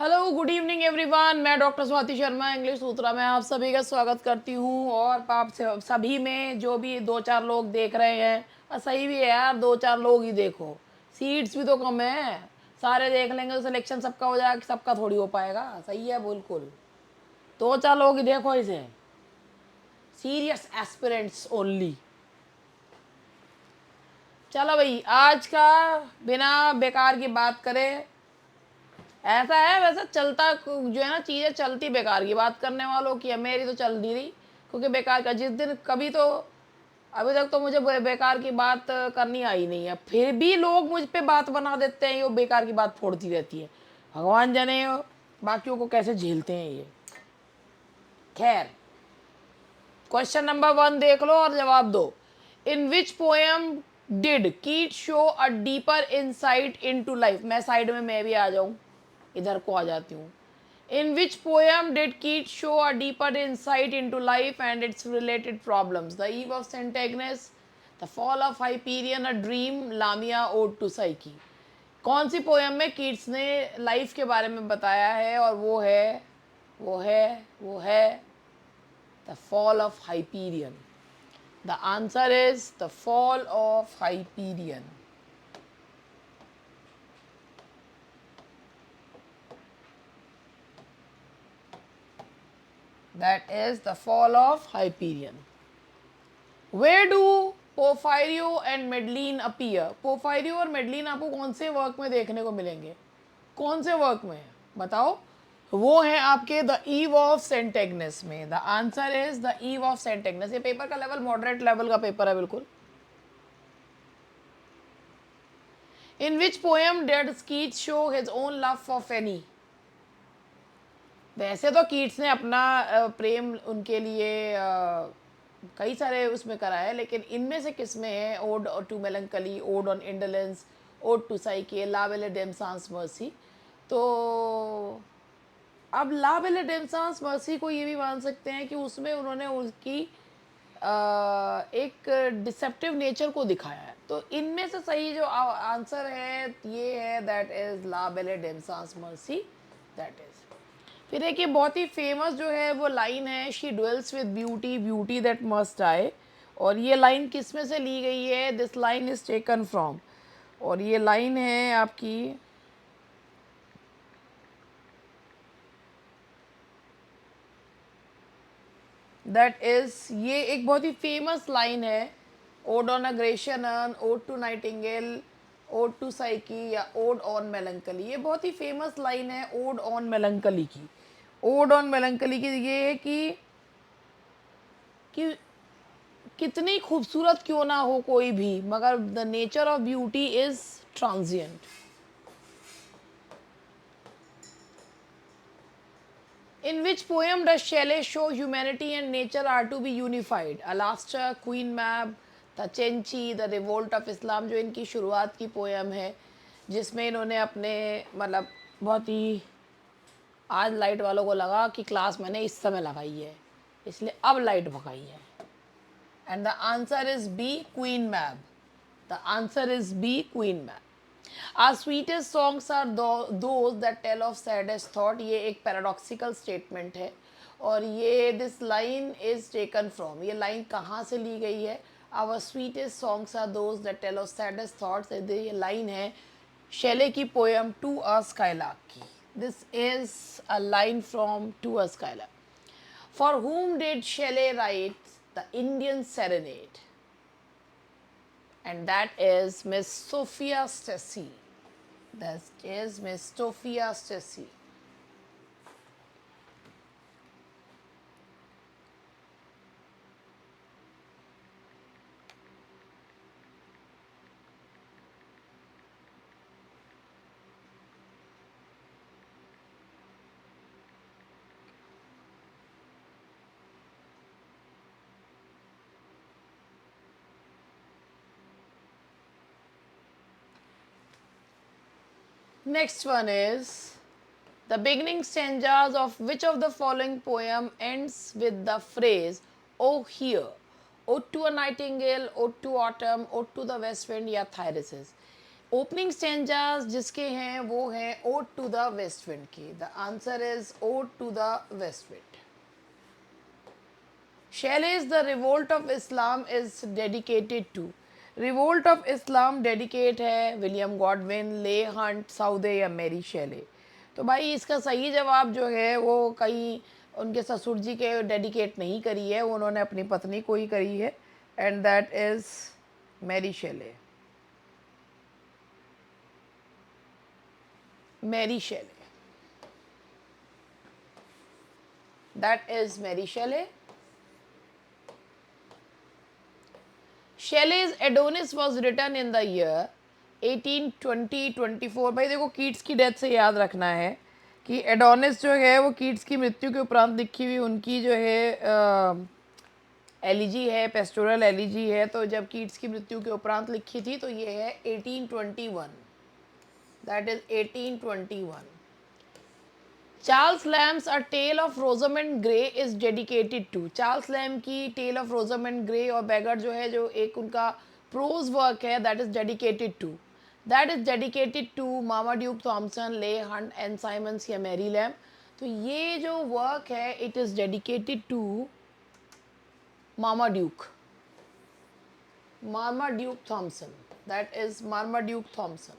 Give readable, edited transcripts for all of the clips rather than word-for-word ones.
Hello good evening everyone. मैं doctor Swati Sharma English सूत्रा में आप सभी का स्वागत करती हूँ। और आप सभी में जो भी दो चार लोग देख रहे हैं, और सही भी है यार, दो चार लोग ही देखो, सीट्स भी तो कम है। सारे देख लेंगे तो सिलेक्शन सबका हो जाएगा, सबका थोड़ी हो पाएगा। सही है, बिल्कुल। दो चार लोग ही देखो इसे, सीरियस एस्पिरेंट्स ओनली। चलो भाई, आज का बिना बेकार की बात करें, ऐसा है वैसे चलता जो है ना, चीज़ें चलती बेकार की बात करने वालों की है। मेरी तो चल नहीं रही, क्योंकि बेकार का जिस दिन कभी तो अभी तक तो मुझे बेकार की बात करनी आई नहीं है, फिर भी लोग मुझ पे बात बना देते हैं। ये बेकार की बात फोड़ती रहती है। भगवान जाने बाकियों को कैसे झेलते हैं ये। खैर, क्वेश्चन नंबर 1 देख लो और जवाब दो। इन which poem did Keats show a deeper insight into life. मैं साइड में मैं भी आ जाऊं, इधर को आ जाती हूँ। In which poem did Keats show a deeper insight into life and its related problems? The eve of Saint Agnes, the fall of Hyperion, a dream, Lamia, ode to Psyche. कौन सी पोएम में Keats ने life के बारे में बताया है? और वो है the fall of Hyperion. The answer is the fall of Hyperion. That is the fall of Hyperion. Where do Porphyrio and Medline appear? Porphyrio और मेडलिन आपको कौन से वर्क में देखने को मिलेंगे? कौन से वर्क में बताओ? वो है आपके the eve of Saint Agnes में। The answer is the eve of Saint Agnes. ये पेपर का लेवल मॉडरेट लेवल का पेपर है बिल्कुल। In which poem did Keats show his own love for Fanny? वैसे तो कीट्स ने अपना प्रेम उनके लिए कई सारे उसमें करा है, लेकिन इनमें से किस में है? Ode to melancholy, ode on indolence, ode to Psyche, la belle dame सांस मर्सी। तो अब ला बेले डेम सांस मर्सी को ये भी मान सकते हैं कि उसमें उन्होंने उसकी एक डिसेप्टिव नेचर को दिखाया है। तो इनमें से सही जो आंसर है ये है, that is La belle dame सांस मर्सी। That is. फिर एक ये बहुत ही फेमस जो है वो लाइन है, she dwells with beauty, beauty that must I. और ये लाइन किस में से ली गई है? This line is taken from, और ये लाइन है आपकी दैट इज, ये एक बहुत ही फेमस लाइन है। Ode on a Grecian, ode to nightingale, ode to Psyche, या ओड ऑन मेलंकली। ये बहुत ही फेमस लाइन है ओड ऑन मेलंकली की। ओड ऑन मेलंकली की ये है कि कितनी खूबसूरत क्यों ना हो कोई भी, मगर the nature of beauty is transient. In which poem does Shelley show humanity and nature are to be unified? Alastor, Queen Mab, the Cenci, the revolt of Islam, जो इनकी शुरुआत की पोएम है, जिसमें इन्होंने अपने मतलब बहुत ही, आज लाइट वालों को लगा कि क्लास मैंने इस समय लगाई है इसलिए अब लाइट भगाई है। And the answer is B, Queen Mab. The answer is B, Queen Mab. Our sweetest songs are those that tell of saddest thought। ये एक पैराडॉक्सिकल स्टेटमेंट है, और ये this line is taken from, ये line कहाँ से ली गई है? Our sweetest songs are those that tell of saddest thoughts, ये लाइन है शेले की पोएम टू अ स्काईलार्क की। This is a line from to a skylark. For whom did Shelley write the Indian Serenade? And that is Miss Sophia Stacey. That is Miss Sophia Stacey. Next one is, the beginning stanzas of which of the following poem ends with the phrase "Oh here"? Ode to a Nightingale, Ode to Autumn, Ode to the West Wind, या Thyrsis? Opening stanzas जिसके हैं वो हैं ode to the west wind की. The answer is ode to the west wind. Shailesh, the revolt of Islam is dedicated to. Revolt of Islam dedicate है William Godwin, Leigh Hunt, Southey या Mary Shelley. तो भाई इसका सही जवाब जो है वो कहीं उनके ससुर जी के डेडिकेट नहीं करी है, उन्होंने अपनी पत्नी को ही करी है, and that is Mary Shelley. Mary Shelley, that is Mary Shelley. Shelley's Adonis was written in the year 1820-24. भाई देखो कीट्स की डेथ से याद रखना है कि एडोनिस जो है वो कीट्स की मृत्यु के उपरांत लिखी हुई उनकी जो है एलिजी है, पेस्टोरल एलिजी है. तो जब कीट्स की मृत्यु के उपरांत लिखी थी तो ये है 1821. That is 1821. Charles Lamb's a tale of Rosamund Gray is dedicated to. Charles Lamb की टेल ऑफ रोजामेंड ग्रे और बैगर जो है, जो एक उनका प्रोज वर्क है, that is dedicated to. That is dedicated to Marmaduke Thomson, Leigh Hunt, Ann Simmons या Mary Lamb. तो ये जो वर्क है it is dedicated to Marmaduke Thomson. That is Marmaduke Thomson.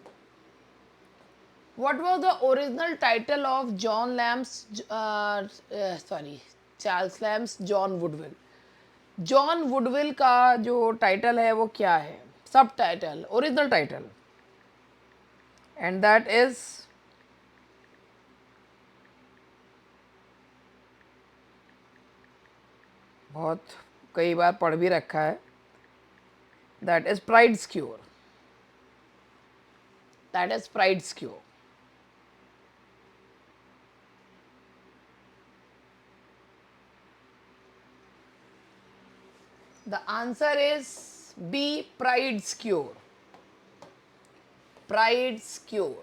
What was the original title of Charles Lamb's John Woodville? John Woodville का जो title है वो क्या है? Subtitle, original title, and that is बहुत कई बार पढ़ भी रखा है. That is Pride's Cure. That is Pride's Cure. The answer is B, Pride's Cure. Pride's Cure.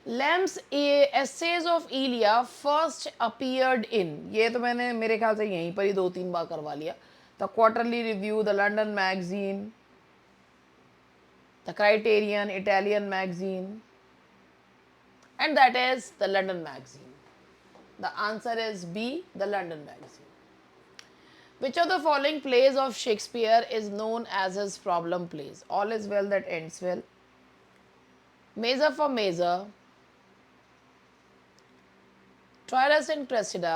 Lamb's Essays of Elia first appeared in, ये तो मैंने मेरे ख्याल से यहीं पर ही 2-3 बार करवा लिया. The Quarterly Review, The London Magazine, The Criterion, Italian Magazine, and that is the London Magazine. The answer is B, the London Magazine. Which of the following plays of Shakespeare is known as his problem plays? All is well that ends well, Measure for Measure, Troilus and Cressida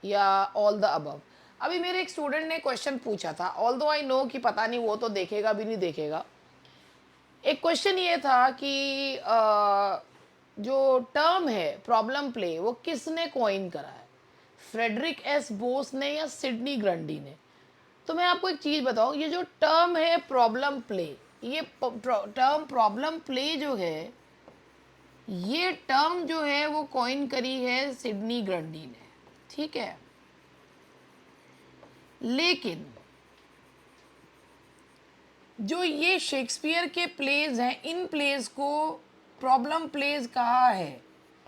या all the above. अभी मेरे एक student ने question पूछा था, all दो I know कि पता नहीं वो तो देखेगा भी नहीं देखेगा. एक क्वेश्चन ये था कि जो टर्म है प्रॉब्लम प्ले वो किसने कॉइन करा है, फ्रेडरिक एस बोस ने या सिडनी ग्रंडी ने? तो मैं आपको एक चीज़ बताऊं, ये जो टर्म है प्रॉब्लम प्ले, ये टर्म प्रॉब्लम प्ले जो है, ये टर्म जो है वो कॉइन करी है सिडनी ग्रंडी ने. ठीक है, लेकिन जो ये शेक्सपियर के प्लेज हैं, इन प्लेज को प्रॉब्लम प्लेज कहा है.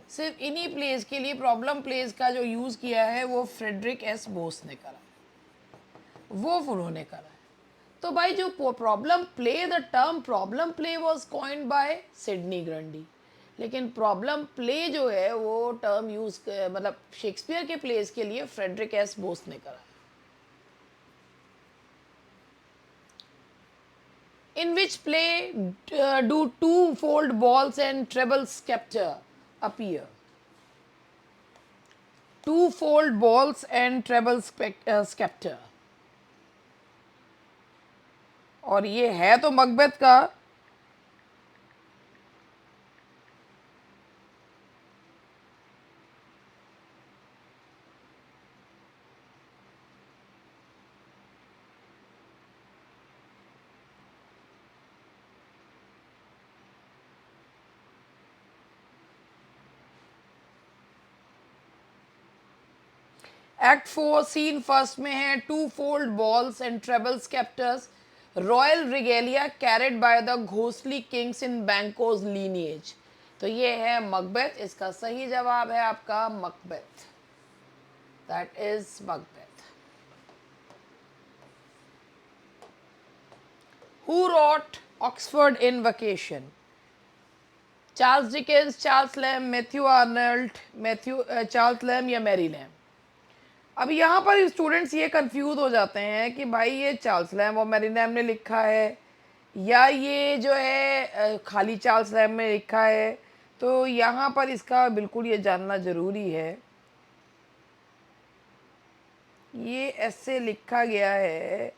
सिर्फ इन्हीं प्लेज के लिए प्रॉब्लम प्लेज का जो यूज़ किया है वो फ्रेडरिक एस बोस ने करा, वो उन्होंने करा है. तो भाई जो problem play, the term problem play was coined bye Sydney Grundy, लेकिन प्रॉब्लम प्ले जो है वो टर्म यूज मतलब शेक्सपियर के प्लेज के लिए फ्रेडरिक एस बोस ने करा. In which play do two-fold balls and treble scepter appear? Two-fold balls and treble scepter. और ये है तो मकबेथ का. एक्ट 4 सीन फर्स्ट में है two fold balls and treble sceptres, royal regalia carried by the ghostly kings in Banquo's lineage. तो ये है मकबेथ. इसका सही जवाब है आपका Macbeth. That is Macbeth. Who wrote Oxford in vacation, Charles Dickens, Charles Lamb, Matthew Arnold, Charles Lamb या Mary Lamb. अब यहाँ पर स्टूडेंट्स ये कंफ्यूज हो जाते हैं कि भाई ये चार्ल्स लैम और मैरी लैम ने लिखा है या ये जो है खाली चार्ल्स लैम में लिखा है। तो यहाँ पर इसका बिल्कुल ये जानना ज़रूरी है। ये ऐसे लिखा गया है,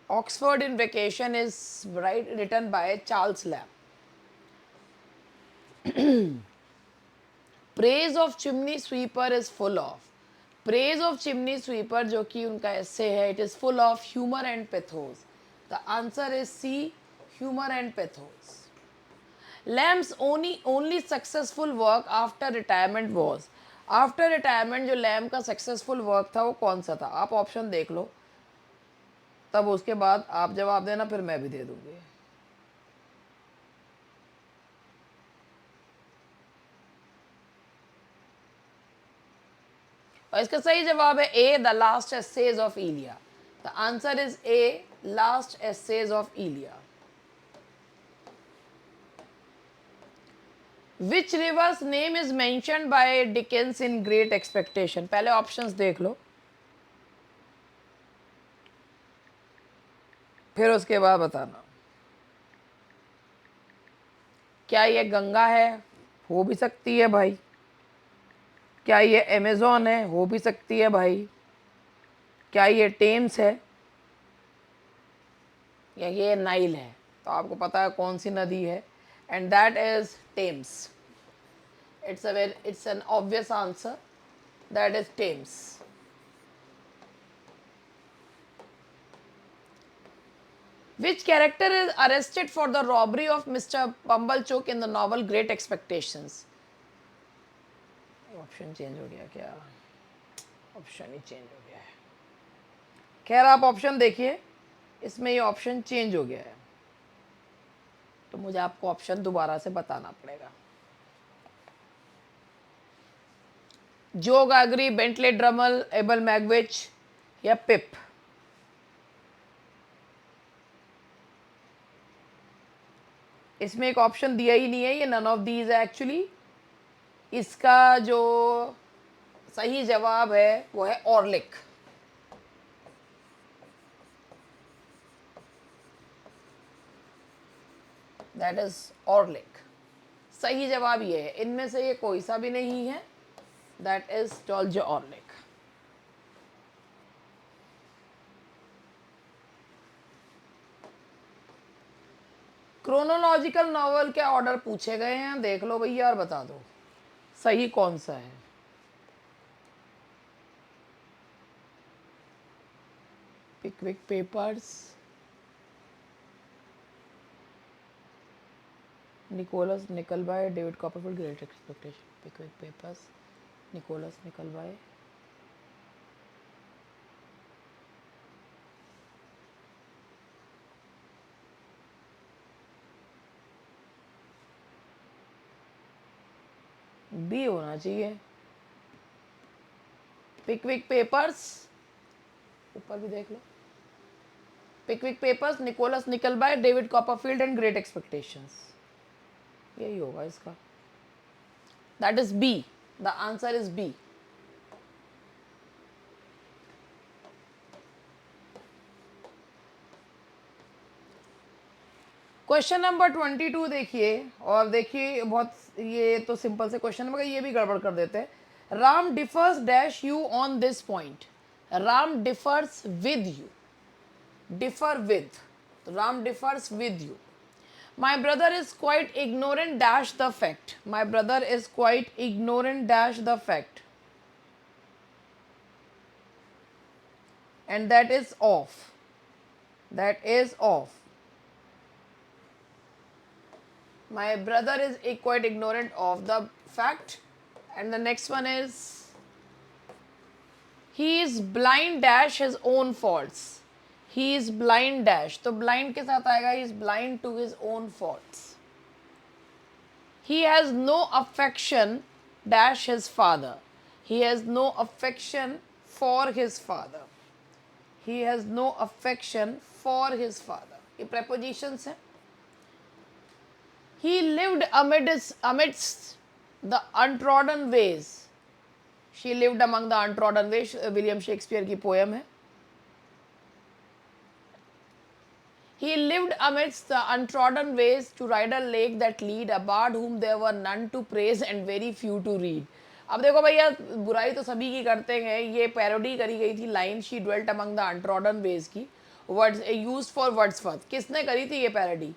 Oxford in vacation is written by Charles Lamb. Praise of chimney sweeper is full of, praise of chimney sweeper जो कि उनका एसे है, it is full of humour and pathos. The answer is C, humour and pathos. Lamb's only successful work after retirement was, after retirement जो Lamb का successful work था वो कौन सा था? आप ऑप्शन देख लो, तब उसके बाद आप जवाब देना, फिर मैं भी दे दूंगी। और इसका सही जवाब है A, the last essays of Elia. The answer is A, last essays of Elia. Which river's name is mentioned by Dickens in great expectation? पहले ऑप्शंस देख लो, फिर उसके बाद बताना। क्या ये गंगा है? हो भी सकती है भाई। क्या ये अमेज़ॉन है? हो भी सकती है भाई। क्या ये टेम्स है या ये नाइल है? तो आपको पता है कौन सी नदी है, and that is Thames. It's an obvious answer, that is Thames. Which character is arrested for the robbery of Mr. Pumblechook in the novel Great Expectations? Option change हो गया क्या? ऑप्शन ही चेंज हो गया है। खैर आप ऑप्शन देखिए, इसमें ये ऑप्शन चेंज हो गया है, तो मुझे आपको ऑप्शन दोबारा से बताना पड़ेगा। जो गागरी, बेंटले ड्रमल, एबल मैगविच या पिप? इसमें एक ऑप्शन दिया ही नहीं है, ये नन ऑफ दीज है एक्चुअली। इसका जो सही जवाब है वो है ऑर्लिक। That is ऑर्लिक। सही जवाब ये है, इनमें से ये कोई सा भी नहीं है, that is George Orlick. Chronological novel के ऑर्डर पूछे गए हैं, देख लो भैया और बता दो सही कौन सा है। Pickwick papers, Nicholas Nickleby, David Copperfield, great expectation. Pickwick papers, Nicholas Nickleby, B होना चाहिए। पिकविक पेपर्स, ऊपर भी देख लो, Pickwick papers, Nicholas Nickleby, David Copperfield and great expectations, यही होगा इसका। That is B, the answer is B. Question number 22 देखिए, और देखिए बहुत ये तो सिंपल से क्वेश्चन, मगर ये भी गड़बड़ कर देते हैं। Ram differs dash you on this point, Ram differs with you, differ with, तो Ram differs with you. My brother is quite ignorant dash the fact, my brother is quite ignorant dash the fact, and that is of, that is of. My brother is quite ignorant of the fact, and the next one is he is blind dash his own faults, he is blind dash, तो blind के साथ आएगा he is blind to his own faults। he has no affection dash his father, he has no affection for his father, he has no affection for his father। ये prepositions हैं, He lived amidst the untrodden ways. She lived among the untrodden ways. William Shakespeare की poem है. He lived amidst the untrodden ways to ride a lake that lead, a bard whom there were none to praise and very few to read. अब देखो भैया, बुराई तो सभी की करते हैं. ये पैरोडी करी गई थी line she dwelt among the untrodden ways की, वर्ड्स यूज्ड फॉर वर्ड्सवर्थ. किसने करी थी ये parody?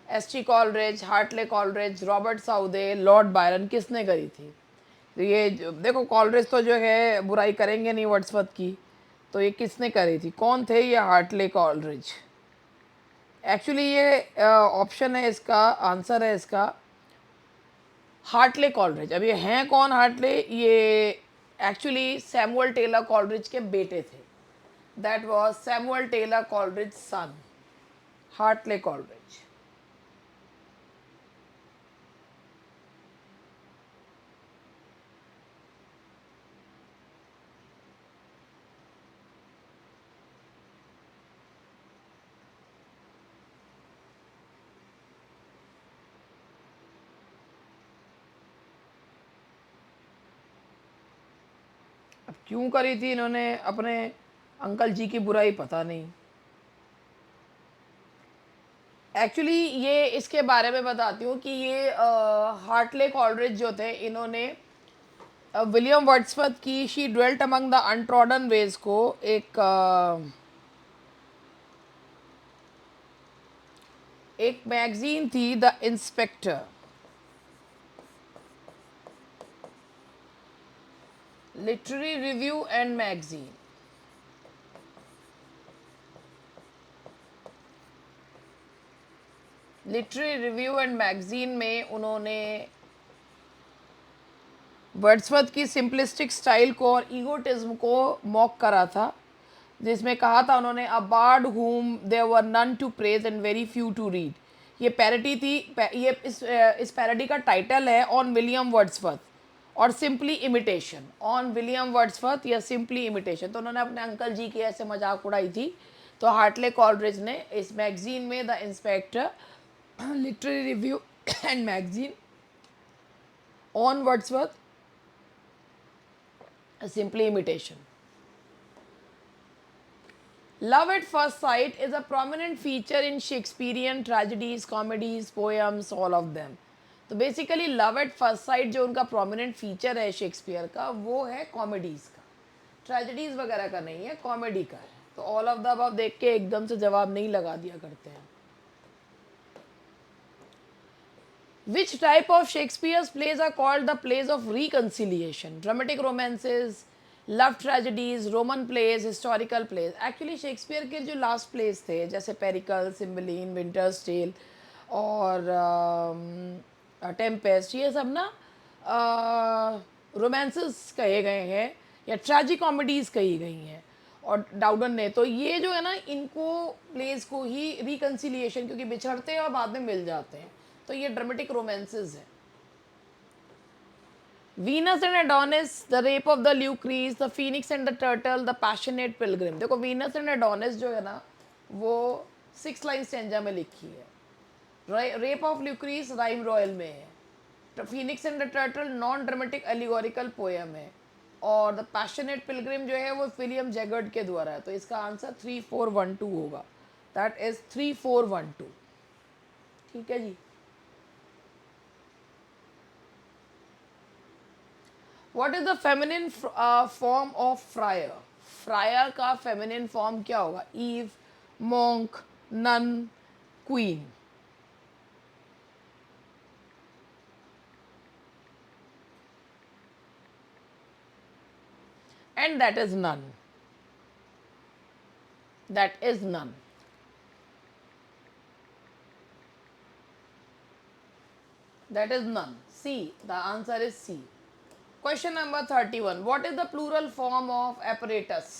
S T. Coleridge, Hartley Coleridge, Robert Southey, Lord Byron. किसने करी थी? तो ये देखो, कॉलरिज तो जो है बुराई करेंगे नहीं वर्ड्सवर्थ की, तो ये किसने करी थी? कौन थे ये हार्टले कॉलरिज? एक्चुअली ये ऑप्शन है, इसका आंसर है इसका हार्टले कॉलरिज. अब ये हैं कौन हार्टले? ये एक्चुअली सैमुअल टेलर कॉलरिज के बेटे थे. That was Samuel Taylor Coleridge son, Hartley Coleridge. अब क्यों करी थी इन्होंने अपने अंकल जी की बुराई, पता नहीं. एक्चुअली ये इसके बारे में बताती हूँ कि ये हार्टले कॉलरिज जो थे, इन्होंने विलियम वर्ड्सवर्थ की she dwelt among the untrodden ways को एक मैगजीन थी the inspector, literary review and magazine. Literary review and magazine में उन्होंने वर्ड्सवर्थ की सिंपलिस्टिक स्टाइल को और ईगोटिज्म को मॉक करा था, जिसमें कहा था उन्होंने अ board whom there were none to praise and very few to read. ये पैरोडी थी. ये इस पैरोडी का टाइटल है ऑन विलियम वर्ड्सवर्थ और simply imitation. On William Wordsworth या सिंपली इमिटेशन. तो उन्होंने अपने अंकल जी की ऐसे मजाक उड़ाई थी. तो हार्टले कॉलरिज ने इस मैगजीन में the inspector, literary review and magazine on Wordsworth, simply imitation. Love at first sight is a prominent feature in Shakespearean tragedies, comedies, poems, all of them. तो basically love at first sight जो उनका prominent feature है Shakespeare का, वो है comedies का. Tragedies वगैरह का नहीं है, कॉमेडी का है. तो ऑल ऑफ द अबव देख के एकदम से जवाब नहीं लगा दिया करते हैं. Which type of Shakespeare's plays are called the plays of reconciliation? Dramatic romances, love tragedies, Roman plays, historical plays. Actually Shakespeare के जो लास्ट प्लेस थे, जैसे पेरिकल, सिम्बेलिन, विंटर्स टेल और टेम्पेस्ट, ये सब ना रोमांसेस कहे गए हैं या ट्रेजिक कॉमेडीज़ कही गई हैं और डाउडन ने. तो ये जो है ना, इनको प्लेस को ही रिकन्सिलिएशन, क्योंकि बिछड़ते हैं और बाद में मिल जाते हैं, तो ये ड्रामेटिक रोमांसेस है. Venus and Adonis, the rape of the Lucrece, the phoenix and the turtle, the passionate pilgrim. देखो वीनस एंड एडोनिस जो है ना, वो 6 लाइन स्टेंजा में लिखी है. रेप ऑफ ल्यूक्रीज राइम रॉयल में है. Phoenix and the turtle non dramatic allegorical poem है. और द पैशनेट पिलग्रिम जो है वो विलियम जैगर्ड के द्वारा है. तो इसका आंसर 3412 होगा. That is 3412. ठीक है जी. What is the feminine form of friar? Friar का फेमिनिन फॉर्म क्या होगा? Eve, monk, nun, queen. And that is none. That is none. That is none. C. The answer is C. Question number 31. What is the plural form of apparatus?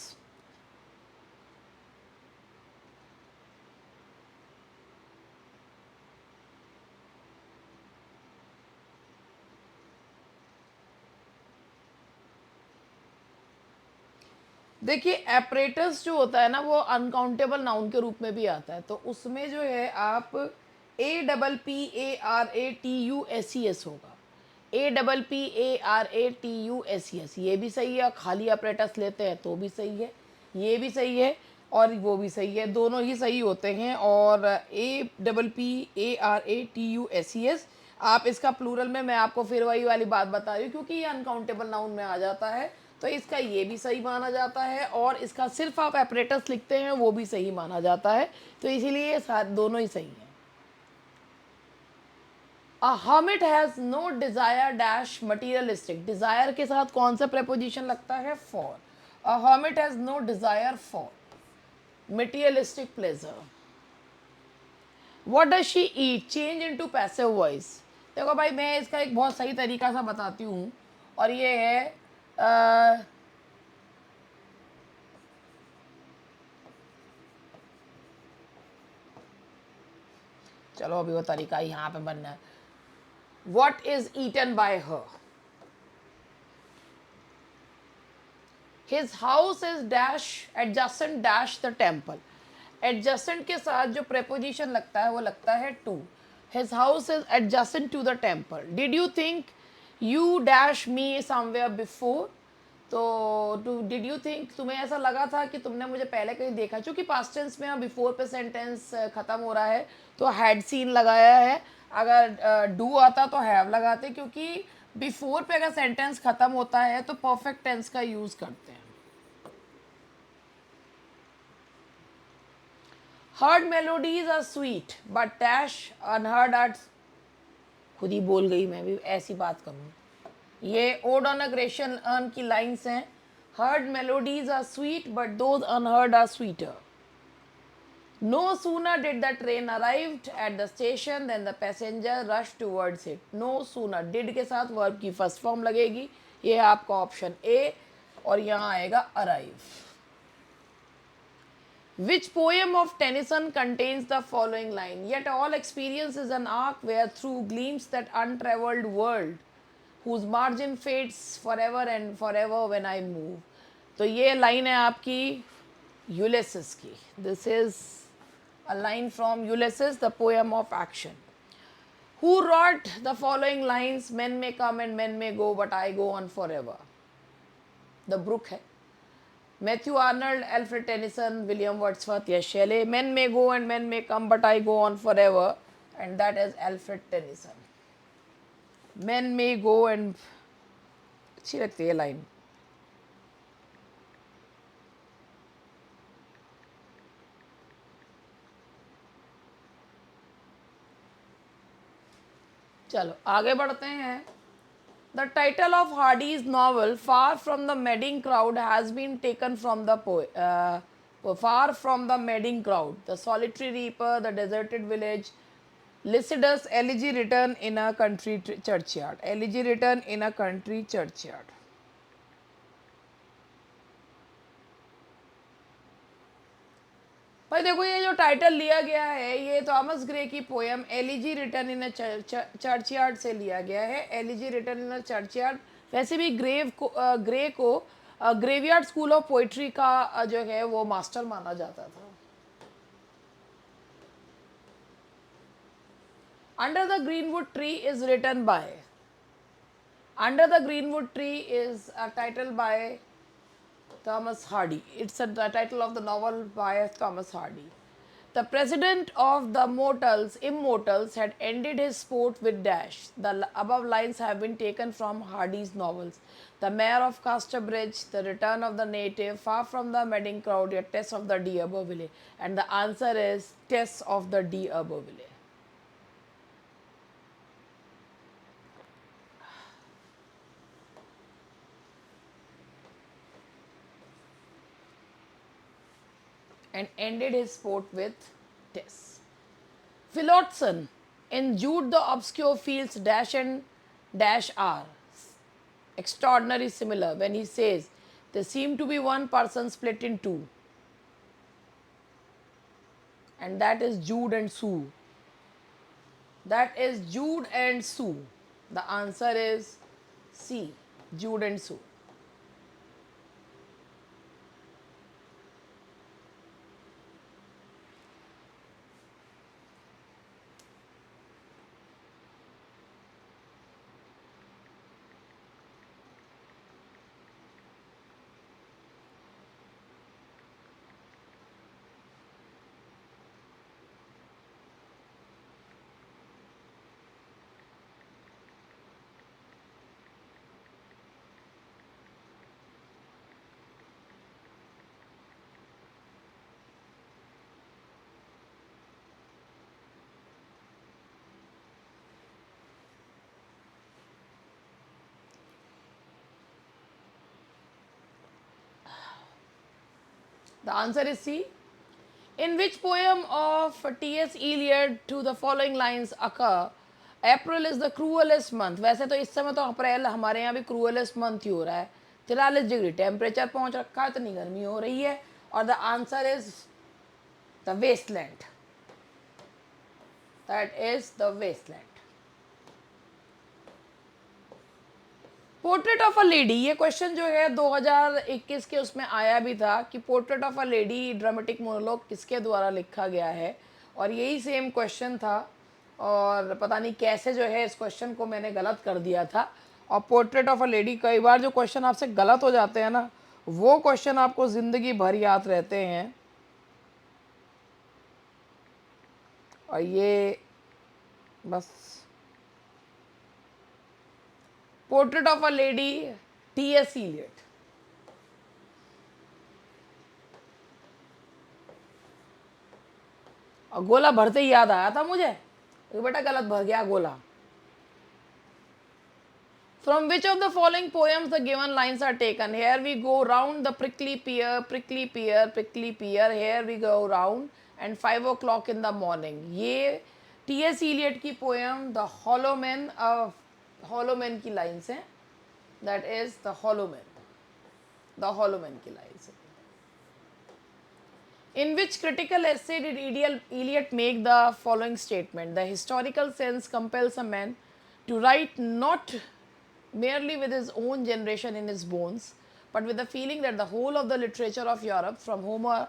देखिए apparatus जो होता है ना, वो uncountable noun के रूप में भी आता है. तो उसमें जो है आप APPARATUSES होगा, APPARATUSES, ये भी सही है। खाली अपरेटस लेते हैं तो भी सही है, ये भी सही है और वो भी सही है, दोनों ही सही होते हैं। और APPARATUSES, आप इसका प्लूरल में, मैं आपको फिर वही वाली बात बता रही हूँ, क्योंकि ये अनकाउंटेबल नाउन में आ जाता है तो इसका ये भी सही माना जाता है, और इसका सिर्फ आप अपरेटस लिखते हैं वो भी सही माना जाता है, तो इसीलिए ये दोनों ही सही हैं। A hermit has no desire dash materialistic, desire के साथ कौन सा preposition लगता है? For. A hermit has no desire for materialistic pleasure. What does she eat? Change into passive voice. देखो भाई, मैं इसका एक बहुत सही तरीका सा बताती हूँ, और ये है चलो अभी वो तरीका यहाँ पे बनना है। What is eaten by her? His house is dash adjacent dash the temple. Adjacent के साथ जो preposition लगता है वो लगता है to. His house is adjacent to the temple. Did you think you dash me somewhere before? तो did you think, तुम्हें ऐसा लगा था कि तुमने मुझे पहले कहीं देखा? चूँकि पास्ट टेंस में बिफोर पे सेंटेंस ख़त्म हो रहा है तो हैड सीन लगाया है। अगर डू आता तो हैव लगाते, क्योंकि बिफोर पे अगर सेंटेंस ख़त्म होता है तो परफेक्ट टेंस का यूज़ करते हैं। Heard melodies are sweet but dash unheard are, खुद ही बोल गई, मैं भी ऐसी बात करूँ। ये ode on a Grecian urn की लाइन्स हैं। Heard melodies are sweet but those unheard are sweeter. No sooner did the train arrived at the station then the passenger rush towards it. No sooner, did के साथ verb की first form लगेगी, ये है आपका option A, और यहाँ आएगा arrive. Which poem of Tennyson contains the following line? Yet all experience is an arc where through gleams that untraveled world, whose margin fades forever and forever when I move. तो ये line है आपकी Ulysses की. This is a line from Ulysses, the poem of action. Who wrote the following lines? Men may come and men may go, but I go on forever. The Brook है. Matthew Arnold, Alfred Tennyson, William Wordsworth, yes, Shelley. Men may go and men may come, but I go on forever, and that is Alfred Tennyson. Men may go and, अच्छी लगती है line. चलो आगे बढ़ते हैं. The title of Hardy's novel, Far from the Madding Crowd, has been taken from the Far from the Madding Crowd, The Solitary Reaper, The Deserted Village, Lycidas, Elegy Written in a Country Churchyard. Elegy Written in a Country Churchyard. भाई देखो, ये जो title लिया गया है ये Thomas Gray की poem elegy return इन अ churchyard से लिया गया है. एलिजी रिटर्न इन अ चर्चयार्ड वैसे भी ग्रे को ग्रेवयार्ड स्कूल ऑफ पोइट्री का जो है वो मास्टर माना जाता था. Under the greenwood tree is written by, under the greenwood tree is a title by Thomas Hardy. It's the title of the novel by Thomas Hardy. The president of the Immortals had ended his sport with dash. The above lines have been taken from Hardy's novels. The Mayor of Casterbridge, The Return of the Native, Far from the Madding Crowd, yet Tess of the D'Urberville. And the answer is Tess of the D'Urberville. And ended his sport with Tess. Phillotson in Jude the Obscure feels dash and dash are extraordinary similar when he says they seem to be one person split in two. And that is Jude and Sue. That is Jude and Sue. The answer is C, Jude and Sue. The answer is C. In which poem of T.S. Eliot do the following lines occur? April is the cruelest month. वैसे तो इस समय तो अप्रैल हमारे यहाँ भी cruelest month ही हो रहा है. 43 डिग्री टेम्परेचर पहुंच रखा है, इतनी गर्मी हो रही है. और the answer is the Waste Land. That is the Waste Land. Portrait of a lady, ये क्वेश्चन जो है 2021 के उसमें आया भी था कि portrait of a lady dramatic monologue किसके द्वारा लिखा गया है, और यही सेम क्वेश्चन था. और पता नहीं कैसे जो है इस क्वेश्चन को मैंने गलत कर दिया था. और पोर्ट्रेट ऑफ अ लेडी, कई बार जो क्वेश्चन आपसे गलत हो जाते हैं ना, वो क्वेश्चन आपको ज़िंदगी भर याद रहते हैं. और ये बस portrait of a lady, T.S. Eliot. और गोला भरते ही याद आया था मुझे, बेटा गलत भर गया गोला. From which of the following poems the given lines are taken? Here we go round the prickly pear, prickly pear, prickly pear. Here we go round and 5 o'clock in the morning. ये T.S. Eliot की poem The Hollow Man, Hollow Man की lines हैं. That is The Hollow Man. The Hollow Man की lines हैं. In which critical essay did Eliot make the following statement? The historical sense compels a man to write not merely with his own generation in his bones, but with the feeling that the whole of the literature of Europe, from Homer,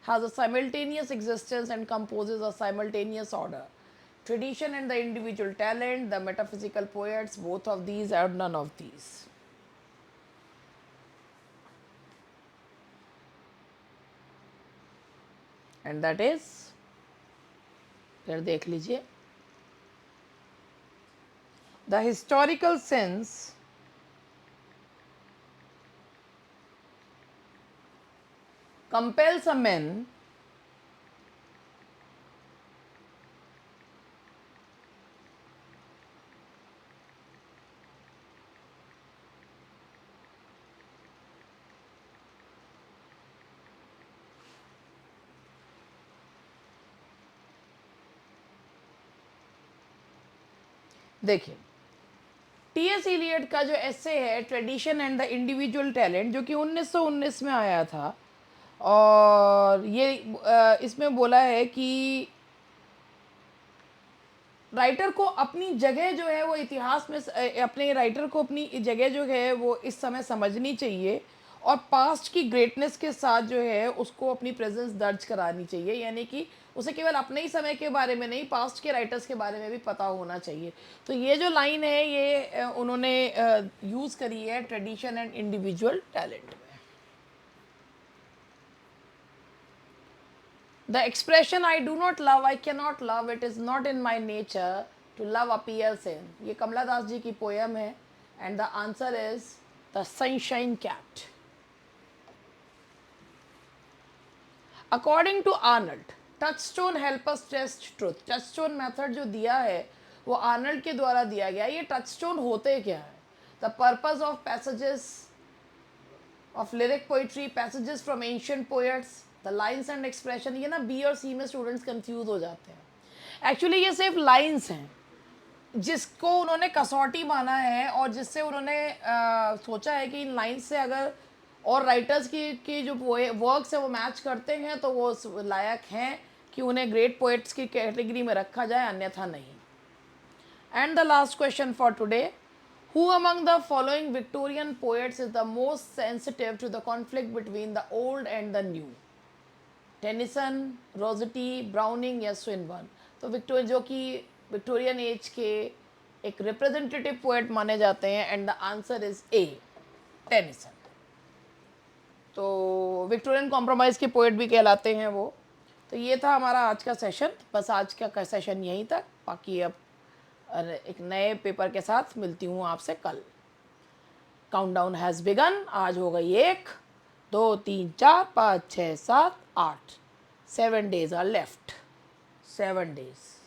has a simultaneous existence and composes a simultaneous order. Tradition and the individual talent, the metaphysical poets, both of these are none of these. And that is, फिर देख लीजिए, the historical sense compels a man देखिए, T.S. Eliot का जो ऐसे है tradition and the individual talent, जो कि 1919 में आया था, और ये इसमें बोला है कि राइटर को अपनी जगह जो है वो इतिहास में, अपने राइटर को अपनी जगह जो है वो इस समय समझनी चाहिए, और पास्ट की ग्रेटनेस के साथ जो है उसको अपनी प्रेजेंस दर्ज करानी चाहिए. यानी कि उसे केवल अपने ही समय के बारे में नहीं, पास्ट के राइटर्स के बारे में भी पता होना चाहिए. तो ये जो लाइन है ये उन्होंने यूज़ करी है ट्रेडिशन एंड इंडिविजुअल टैलेंट में. The expression I do not love, I cannot love, it is not in my nature to love appears in, ये कमला दास जी की पोयम है. And the answer is the sunshine cat. According to Arnold, touchstone help us test truth. Touchstone method जो दिया है वो Arnold के द्वारा दिया गया. ये टचस्टोन होते क्या है? The purpose of passages of lyric poetry, passages from ancient poets, the lines and expression. ये ना बी और सी में स्टूडेंट्स कंफ्यूज हो जाते हैं. एक्चुअली ये सिर्फ लाइन्स हैं जिसको उन्होंने कसौटी माना है, और जिससे उन्होंने सोचा है कि इन लाइन्स से अगर और राइटर्स की जो वर्क्स है वो मैच करते हैं तो वो लायक हैं कि उन्हें ग्रेट पोएट्स की कैटेगरी में रखा जाए, अन्यथा नहीं. And the last question for today, who among the following Victorian poets is the most sensitive to the conflict between the old and the new? Tennyson, Rossetti, browning या Swinburne. तो जो कि विक्टोरियन एज के एक representative poet माने जाते हैं, and the answer is A, Tennyson. तो विक्टोरियन कॉम्प्रोमाइज़ के पोएट भी कहलाते हैं वो. तो ये था हमारा आज का सेशन. बस आज का सेशन यहीं तक. बाकी अब एक नए पेपर के साथ मिलती हूँ आपसे कल. Countdown has begun. आज हो गई 1, 2, 3, 4, 5, 6, 7, 8. 7 days are left. 7 days.